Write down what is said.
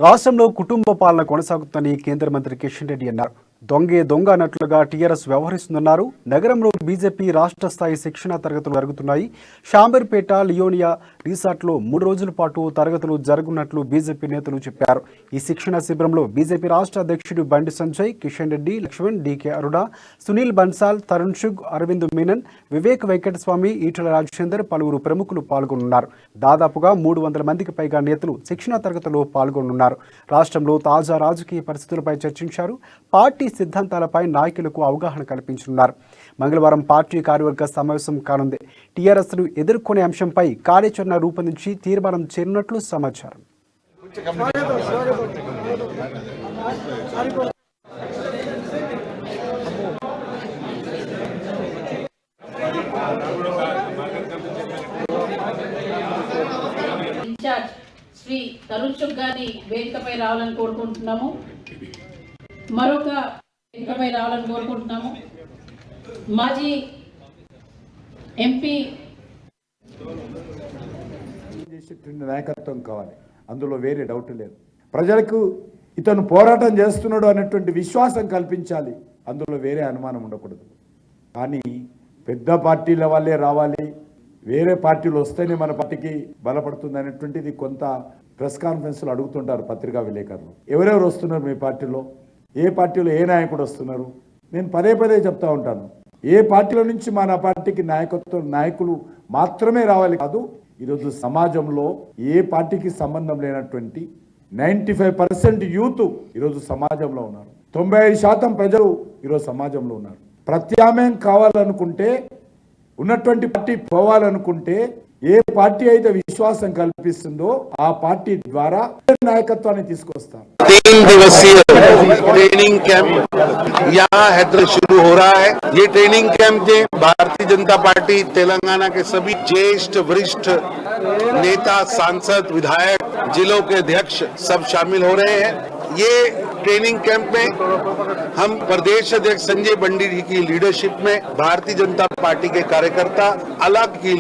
రాష్ట్రంలో కుటుంబ పాలన కొనసాగుతుందని కేంద్ర మంత్రి కిషన్ రెడ్డి అన్నారు. దొంగే దొంగ అన్నట్లుగా టీఆర్ఎస్ వ్యవహరిస్తుందన్నారు. నగరంలో బీజేపీ రాష్ట్ర స్థాయి శిక్షణ తరగతులు జరుగుతున్నాయి. షాంబర్పేట లియోనియా రిసార్ట్లో 3 రోజుల పాటు తరగతులు జరగనున్నట్లు బీజేపీ నేతలు చెప్పారు. ఈ శిక్షణ శిబిరంలో బీజేపీ రాష్ట్ర అధ్యక్షుడు బండి సంజయ్, కిషన్ రెడ్డి, లక్ష్మణ్, డీకే అరుణ, సునీల్ బన్సాల్, తరుణ్ షుగ్, అరవింద్ మీనన్, వివేక్ వెంకటస్వామి, ఈటల రాజేందర్ పలువురు ప్రముఖులు పాల్గొనున్నారు. దాదాపుగా 300 మందికి పైగా నేతలు శిక్షణ తరగతిలో పాల్గొనున్నారు. రాష్ట్రంలో తాజా రాజకీయ పరిస్థితులపై చర్చించారు. పార్టీ సిద్ధాంతాలపై నాయకులకు అవగాహన కల్పించనున్నారు. మంగళవారం పార్టీ కార్యవర్గ సమావేశం కానుంది. టీఆర్ఎస్ను ఎదుర్కొనే అంశంపై కార్యాచరణ రూపొందించి తీర్మానం చేరినట్లు సమాచారం. ఇన్ఛార్జ్ శ్రీ తరుణ్ షుగ్ గారిని వేదికపై రావాలని కోరుకుంటున్నాము. మరొక వేదికపై రావాలని కోరుకుంటున్నాము. మాజీ ఎంపీ నాయకత్వం కావాలి, అందులో వేరే డౌట్ లేదు. ప్రజలకు ఇతను పోరాటం చేస్తున్నాడు అనేటువంటి విశ్వాసం కల్పించాలి, అందులో వేరే అనుమానం ఉండకూడదు. కానీ పెద్ద పార్టీల వాళ్ళే రావాలి, వేరే పార్టీలు వస్తేనే మన పార్టీకి బలపడుతుంది అనేటువంటిది కొంత ప్రెస్ కాన్ఫరెన్స్లో అడుగుతుంటారు పత్రికా విలేకరులు. ఎవరెవరు వస్తున్నారు మీ పార్టీలో, ఏ పార్టీలో ఏ నాయకుడు వస్తున్నారు? నేను పదే పదే చెప్తా ఉంటాను, ఏ పార్టీల నుంచి మన పార్టీకి నాయకులు మాత్రమే రావాలి కాదు. ఈరోజు సమాజంలో ఏ పార్టీకి సంబంధం లేనటువంటి 95% యూత్ ఈరోజు సమాజంలో ఉన్నారు. 95% ప్రజలు ఈరోజు సమాజంలో ఉన్నారు. ప్రత్యామ్నాయం కావాలనుకుంటే, ఉన్నటువంటి పార్టీ పోవాలనుకుంటే, ఏ పార్టీ అయితే విశ్వాసం కల్పిస్తుందో ఆ పార్టీ ద్వారా నాయకత్వాన్ని తీసుకొస్తారు. 3 दिवसीय ट्रेनिंग कैंप यहाँ हैदराबाद शुरू हो रहा है। ये ट्रेनिंग कैंप में भारतीय जनता पार्टी तेलंगाना के सभी ज्येष्ठ वरिष्ठ नेता, सांसद, विधायक, जिलों के अध्यक्ष सब शामिल हो रहे हैं। ये ट्रेनिंग कैंप में हम प्रदेश अध्यक्ष संजय बंडी जी की लीडरशिप में भारतीय जनता पार्टी के कार्यकर्ता, अलग की